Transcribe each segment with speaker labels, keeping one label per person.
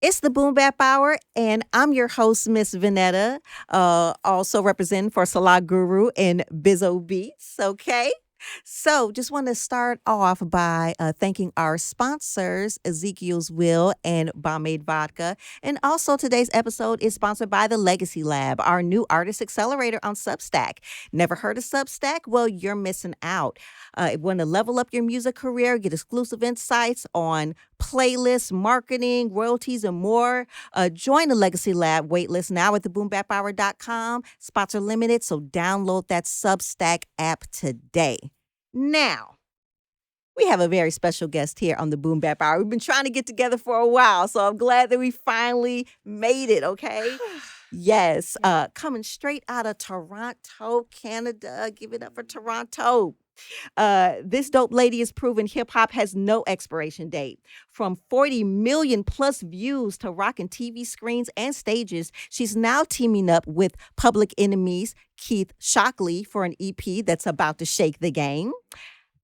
Speaker 1: It's the Boom Bap Hour, and I'm your host, Miss Vanetta, also representing for Salah Guru and Bizzo Beats, okay? So, just want to start off by thanking our sponsors, Ezekiel's Will and Bombade Vodka. And also, today's episode is sponsored by the Legacy Lab, our new artist accelerator on Substack. Never heard of Substack? Well, you're missing out. Want to level up your music career, get exclusive insights on playlists, marketing, royalties, and more. Join the Legacy Lab waitlist now at theboombaphour.com. Spots are limited, so download that Substack app today. Now, we have a very special guest here on the Boom Bap Hour. We've been trying to get together for a while, so I'm glad that we finally made it, okay? Yes, coming straight out of Toronto, Canada. Give it up for Toronto. This dope lady has proven hip hop has no expiration date. From 40 million plus views to rocking TV screens and stages, she's now teaming up with Public Enemy's Keith Shockley for an EP that's about to shake the game.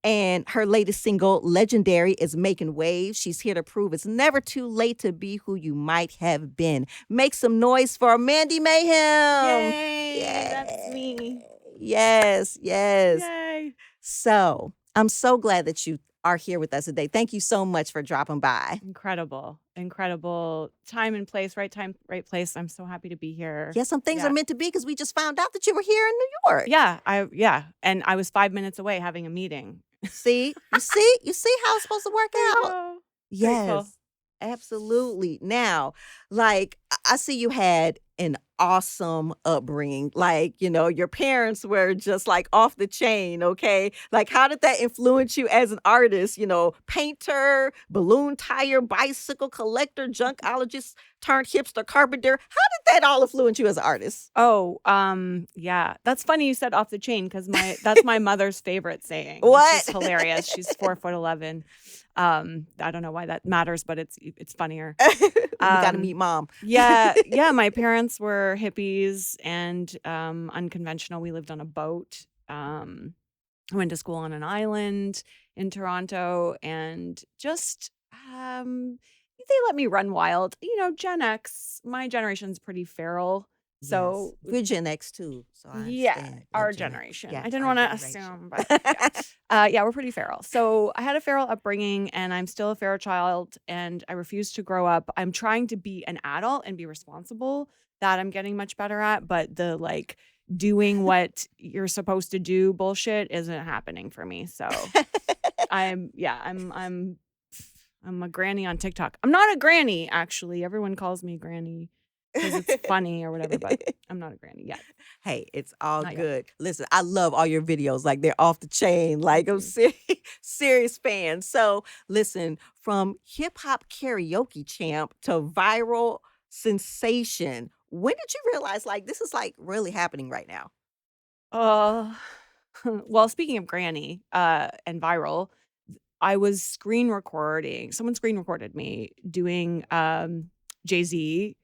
Speaker 1: And her latest single, Legendary, is making waves. She's here to prove it's never too late to be who you might have been. Make some noise for Mandy Mayhem.
Speaker 2: Yay, that's me.
Speaker 1: Yes.
Speaker 2: Yay.
Speaker 1: So I'm so glad that you are here with us today. Thank you so much for dropping by.
Speaker 2: Incredible time and place, right time, right place. I'm so happy to be here.
Speaker 1: Yeah, some things are meant to be because we just found out that you were here in New York.
Speaker 2: Yeah. And I was 5 minutes away having a meeting.
Speaker 1: See, you see how it's supposed to work out. Yes,
Speaker 2: Grateful.
Speaker 1: absolutely. Now, like I see you had an awesome upbringing. Like, your parents were just like off the chain, okay? Like, how did that influence you as an artist? Painter, balloon tire, bicycle collector, junkologist turned hipster carpenter. How did that all influence you as an artist?
Speaker 2: Oh, yeah. That's funny you said off the chain because that's my mother's favorite saying.
Speaker 1: What?
Speaker 2: It's hilarious. She's 4'11". I don't know why that matters, but it's funnier.
Speaker 1: You gotta meet mom.
Speaker 2: Yeah. My parents were hippies and unconventional. We lived on a boat. I went to school on an island in Toronto, and just they let me run wild. Gen X, my generation's pretty feral. So
Speaker 1: yes. We're Gen X too. So
Speaker 2: our generation.
Speaker 1: Yes,
Speaker 2: I didn't want to assume, but we're pretty feral. So I had a feral upbringing, and I'm still a feral child, and I refuse to grow up. I'm trying to be an adult and be responsible. That I'm getting much better at, but the doing what you're supposed to do bullshit isn't happening for me. So I'm a granny on TikTok. I'm not a granny, actually. Everyone calls me granny because it's funny or whatever, but I'm not a granny yet.
Speaker 1: Hey, it's all
Speaker 2: Not
Speaker 1: good. Yet. Listen, I love all your videos. Like, they're off the chain. Like, I'm serious fan. So, listen, from hip-hop karaoke champ to viral sensation, when did you realize, this is, really happening right now?
Speaker 2: Well, speaking of granny and viral, I was someone screen recorded me doing Jay-Z,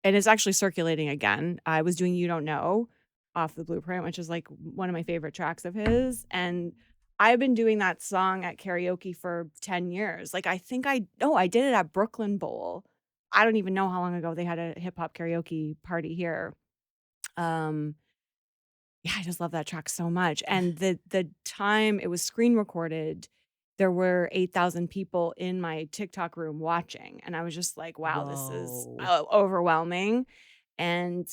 Speaker 2: and it's actually circulating again. I was doing You Don't Know off the Blueprint, which is one of my favorite tracks of his. And I've been doing that song at karaoke for 10 years. I think I did it at Brooklyn Bowl. I don't even know how long ago they had a hip hop karaoke party here. I just love that track so much. And the time it was screen recorded, there were 8,000 people in my TikTok room watching. And I was just like, wow, this is overwhelming. And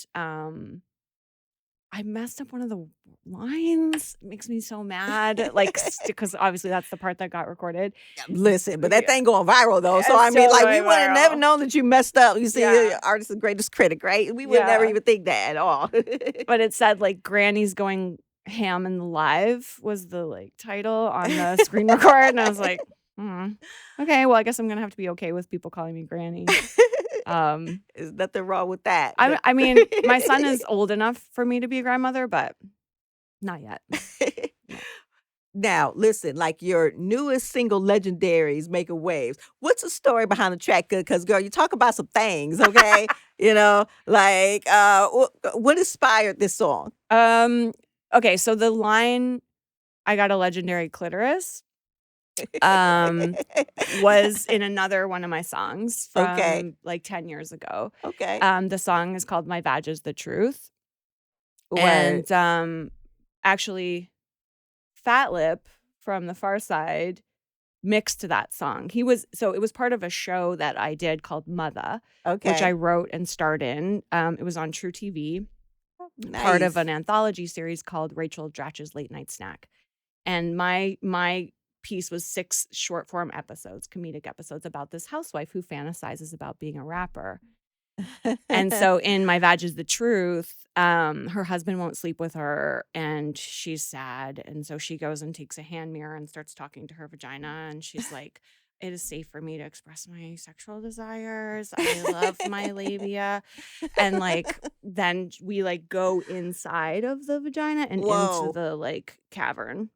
Speaker 2: I messed up one of the lines. It makes me so mad. Because obviously that's the part that got recorded.
Speaker 1: Listen, but that thing going viral though. So I mean, we would have never known that you messed up. You see, artist's the greatest critic, right? We would never even think that at all.
Speaker 2: But it said Granny's going ham in the live was the title on the screen record, and I was like, okay, well, I guess I'm gonna have to be okay with people calling me granny.
Speaker 1: There's nothing wrong with that.
Speaker 2: I mean, my son is old enough for me to be a grandmother, but not yet.
Speaker 1: Now, listen, your newest single, Legendaries, Making Waves. What's the story behind the track? Because, girl, you talk about some things, okay? What inspired this song?
Speaker 2: Okay, so the line, I got a legendary clitoris, was in another one of my songs
Speaker 1: Okay.
Speaker 2: from like 10 years ago.
Speaker 1: Okay.
Speaker 2: The song is called My Vag is the Truth.
Speaker 1: Word.
Speaker 2: And actually, Fat Lip from the Far Side mixed to that song. It was part of a show that I did called Mother, which I
Speaker 1: Okay.
Speaker 2: wrote and starred in. It was on True TV, part of
Speaker 1: Nice.
Speaker 2: an anthology series called Rachel Dratch's Late Night Snack. And my piece was 6 short form episodes, comedic episodes about this housewife who fantasizes about being a rapper. And so in My Vag is the Truth, her husband won't sleep with her and she's sad. And so she goes and takes a hand mirror and starts talking to her vagina. And she's like, it is safe for me to express my sexual desires. I love my labia. And like, then we like go inside of the vagina and into
Speaker 1: Whoa.
Speaker 2: the like cavern.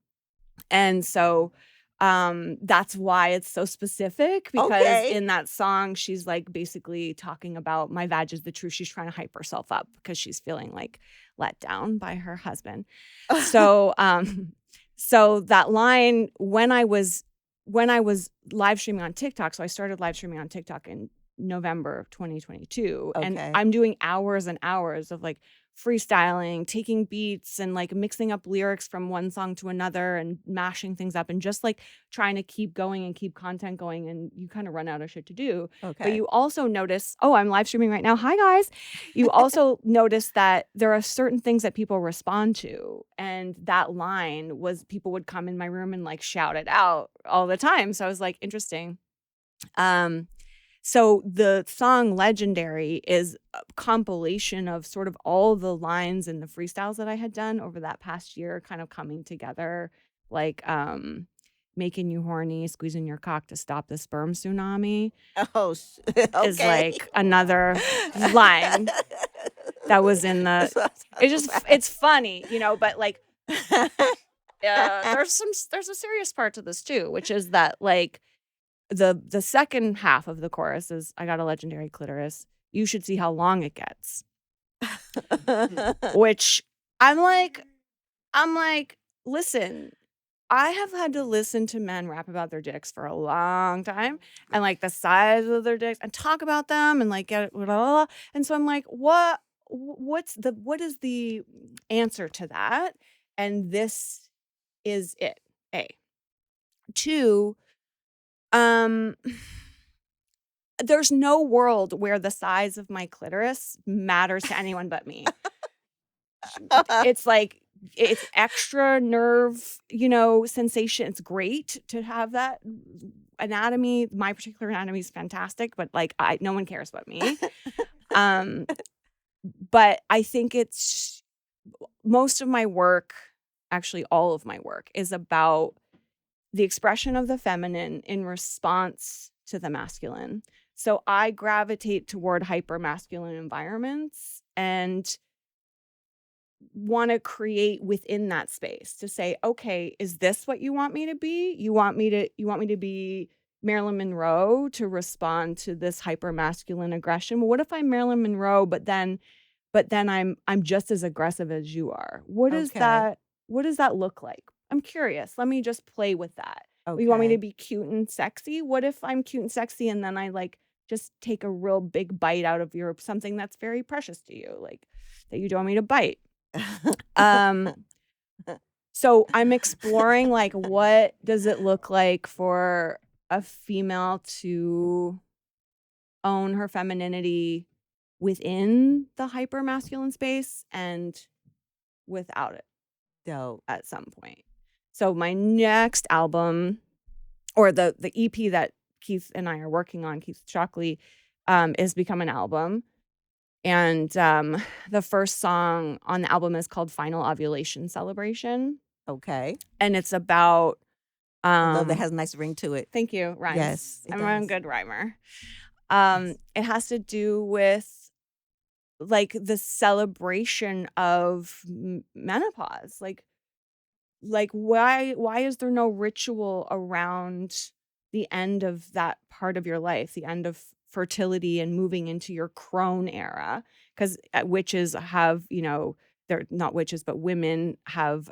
Speaker 2: And so that's why it's so specific, because
Speaker 1: Okay.
Speaker 2: in that song she's like basically talking about my vag is the truth. She's trying to hype herself up because she's feeling like let down by her husband. So so that line, when I was live streaming on TikTok, so I started live streaming on TikTok in November of 2022, and
Speaker 1: Okay.
Speaker 2: I'm doing hours and hours of like freestyling, taking beats and like mixing up lyrics from one song to another and mashing things up and just like trying to keep going and keep content going, and you kind of run out of shit to do. But
Speaker 1: Okay.
Speaker 2: you also notice, oh, I'm live streaming right now. Hi guys. You also notice that there are certain things that people respond to, and that line was people would come in my room and like shout it out all the time. So I was like, interesting. So the song Legendary is a compilation of sort of all the lines and the freestyles that I had done over that past year kind of coming together, like making you horny, squeezing your cock to stop the sperm tsunami
Speaker 1: Oh,
Speaker 2: is
Speaker 1: okay.
Speaker 2: like another line that was in the it's funny, but like there's a serious part to this too, which is that like the second half of the chorus is I got a legendary clitoris. You should see how long it gets. Which I'm like, listen, I have had to listen to men rap about their dicks for a long time and like the size of their dicks and talk about them and like get blah, blah, blah. And so I'm like, what is the answer to that? And this is it. A. 2, there's no world where the size of my clitoris matters to anyone but me. It's like, it's extra nerve, sensation. It's great to have that anatomy. My particular anatomy is fantastic, but like no one cares but me. But I think it's most of my work, actually all of my work, is about the expression of the feminine in response to the masculine. So I gravitate toward hyper masculine environments and want to create within that space to say, okay, is this what you want me to be? You want me to be Marilyn Monroe to respond to this hyper masculine aggression? Well, what if I'm Marilyn Monroe, but then I'm just as aggressive as you are? What does
Speaker 1: Okay.
Speaker 2: that look like? I'm curious. Let me just play with that. You want me to
Speaker 1: Okay.
Speaker 2: be cute and sexy? What if I'm cute and sexy and then I like just take a real big bite out of something that's very precious to you, like that you don't want me to bite? So I'm exploring like, what does it look like for a female to own her femininity within the hyper masculine space and without it
Speaker 1: Dope.
Speaker 2: at some point. So my next album, or the EP that Keith and I are working on, Keith Shockley, is become an album. And the first song on the album is called Final Ovulation Celebration.
Speaker 1: Okay.
Speaker 2: And it's about
Speaker 1: I love that, has a nice ring to it.
Speaker 2: thank you, rhymes.
Speaker 1: Yes, it
Speaker 2: I'm
Speaker 1: does.
Speaker 2: a good rhymer.
Speaker 1: Yes.
Speaker 2: It has to do with like the celebration of menopause. Like why is there no ritual around the end of that part of your life, the end of fertility and moving into your crone era? Because witches have, they're not witches, but women have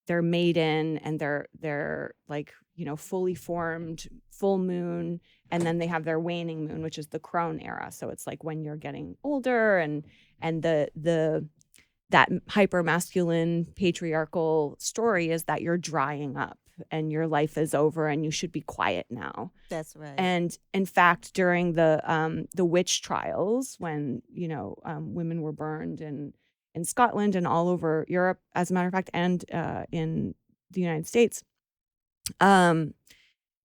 Speaker 2: their maiden and their like fully formed full moon, and then they have their waning moon, which is the crone era. So it's like when you're getting older, and that hyper masculine patriarchal story is that you're drying up and your life is over and you should be quiet now.
Speaker 1: That's right.
Speaker 2: And in fact, during the witch trials, when women were burned in Scotland and all over Europe, as a matter of fact, and in the United States,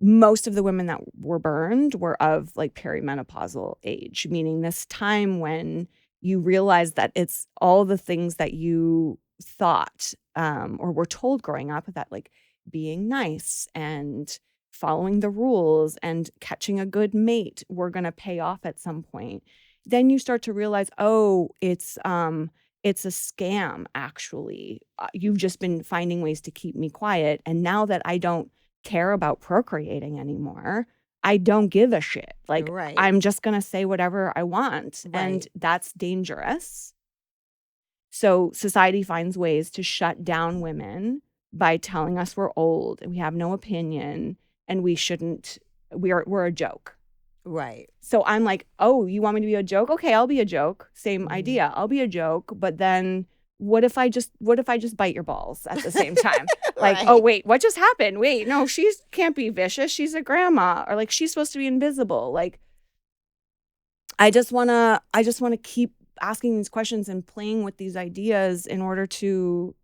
Speaker 2: most of the women that were burned were of like perimenopausal age, meaning this time when you realize that it's all the things that you thought or were told growing up, that like being nice and following the rules and catching a good mate were going to pay off at some point. Then you start to realize, oh, it's a scam, actually. You've just been finding ways to keep me quiet. And now that I don't care about procreating anymore, I don't give a shit. Like,
Speaker 1: Right.
Speaker 2: I'm just going to say whatever I want.
Speaker 1: Right.
Speaker 2: And that's dangerous. So society finds ways to shut down women by telling us we're old and we have no opinion and we shouldn't, we're a joke.
Speaker 1: Right.
Speaker 2: So I'm like, oh, you want me to be a joke? Okay, I'll be a joke. Same
Speaker 1: Mhm.
Speaker 2: idea. I'll be a joke. But then what if I just bite your balls at the same time? Like,
Speaker 1: Right.
Speaker 2: oh, wait, what just happened? Wait, no, she can't be vicious. She's a grandma, or like she's supposed to be invisible. Like, I just want to keep asking these questions and playing with these ideas in order to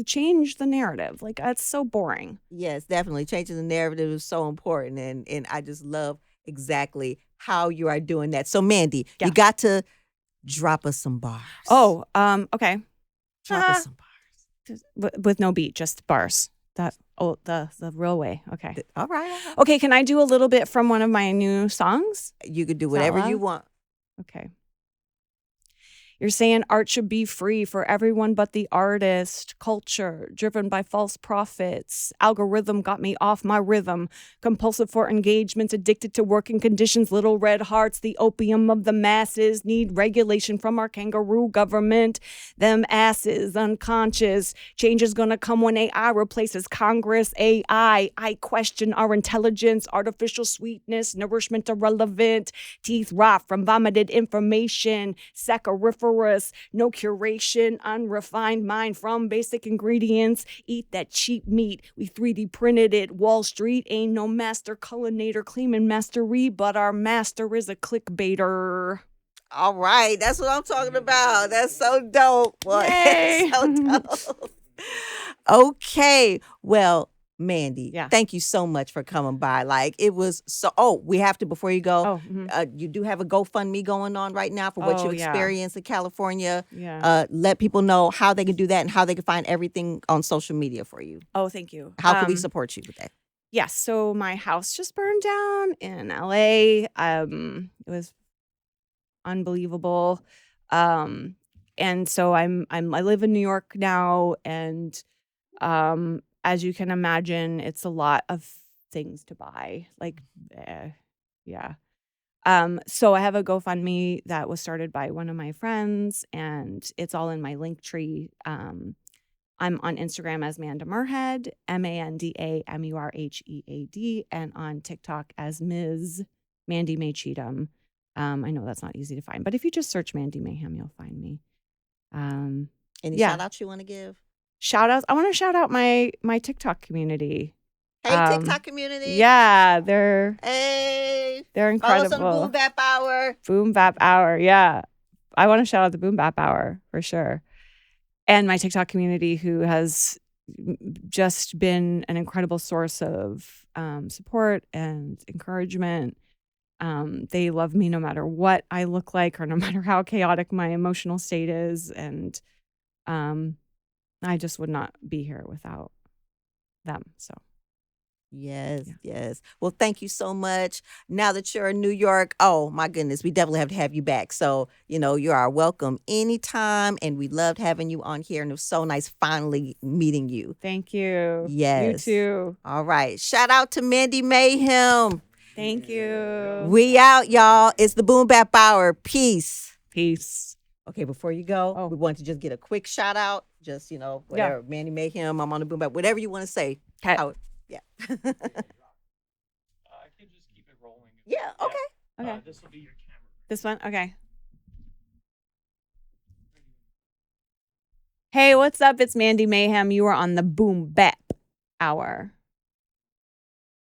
Speaker 2: change the narrative. Like, that's so boring.
Speaker 1: Yes, definitely. Changing the narrative is so important. And I just love exactly how you are doing that. So, Mandy,
Speaker 2: Yeah.
Speaker 1: you got to drop us some bars.
Speaker 2: Oh, okay.
Speaker 1: Drop us some bars.
Speaker 2: With no beat, just bars. The real way. Okay.
Speaker 1: All right.
Speaker 2: Okay, can I do a little bit from one of my new songs?
Speaker 1: You could do
Speaker 2: Is that
Speaker 1: whatever you
Speaker 2: allowed?
Speaker 1: want.
Speaker 2: Okay. You're saying art should be free for everyone but the artist. Culture driven by false prophets. Algorithm got me off my rhythm. Compulsive for engagement, addicted to working conditions. Little red hearts, the opium of the masses. Need regulation from our kangaroo government. Them asses, unconscious. Change is gonna come when AI replaces Congress. AI, I question our intelligence. Artificial sweetness, nourishment irrelevant. Teeth rot from vomited information. Sacchariferous, no curation, unrefined mind from basic ingredients. Eat that cheap meat, we 3D printed it. Wall Street ain't no master cullinator claiming mastery, but our master is a clickbaiter.
Speaker 1: All right. That's what I'm talking about. That's so dope. Boy.
Speaker 2: Yay.
Speaker 1: So dope. Okay. Well, Mandy,
Speaker 2: Yeah.
Speaker 1: thank you so much for coming by. Like, it was so. Oh, we have to, before you go,
Speaker 2: Oh, mhm.
Speaker 1: you do have a GoFundMe going on right now for what you
Speaker 2: Oh, yeah.
Speaker 1: experienced in California.
Speaker 2: Yeah.
Speaker 1: Let people know how they can do that and how they can find everything on social media for you.
Speaker 2: Oh, thank you.
Speaker 1: How can we support you with that?
Speaker 2: Yes. So my house just burned down in LA. It was unbelievable. And so I live in New York now, and as you can imagine, it's a lot of things to buy. Like, yeah. So I have a GoFundMe that was started by one of my friends, and it's all in my link tree. I'm on Instagram as Manda Murhead, MandaMurhead, and on TikTok as Ms. Mandy May Cheatham. I know that's not easy to find, but if you just search Mandy Mayhem, you'll find me.
Speaker 1: Any
Speaker 2: yeah.
Speaker 1: shout outs you want to give?
Speaker 2: Shout outs. I want to shout out my TikTok community.
Speaker 1: Hey, TikTok community.
Speaker 2: Yeah, they're incredible.
Speaker 1: Follow us on Boom Bap Hour.
Speaker 2: Boom Bap Hour. Yeah. I want to shout out the Boom Bap Hour for sure. And my TikTok community, who has just been an incredible source of support and encouragement. They love me no matter what I look like or no matter how chaotic my emotional state is. And I just would not be here without them. So.
Speaker 1: Yes. Well, thank you so much. Now that you're in New York, oh my goodness, we definitely have to have you back. So, you are welcome anytime, and we loved having you on here, and it was so nice finally meeting you.
Speaker 2: Thank you.
Speaker 1: Yes.
Speaker 2: You too.
Speaker 1: All right. Shout out to Mandy Mayhem.
Speaker 2: Thank you.
Speaker 1: We out, y'all. It's the Boom Bap Hour. Peace. Okay, before you go, we want to just get a quick shout out. Just, whatever. Mandy Mayhem, I'm on the Boom Bap. Whatever you want to say.
Speaker 2: Okay.
Speaker 1: Yeah.
Speaker 3: I can just keep it rolling.
Speaker 1: Yeah. Okay.
Speaker 2: Okay.
Speaker 3: This will be your camera.
Speaker 2: This one? Okay. Hey, what's up? It's Mandy Mayhem. You are on the Boom Bap Hour.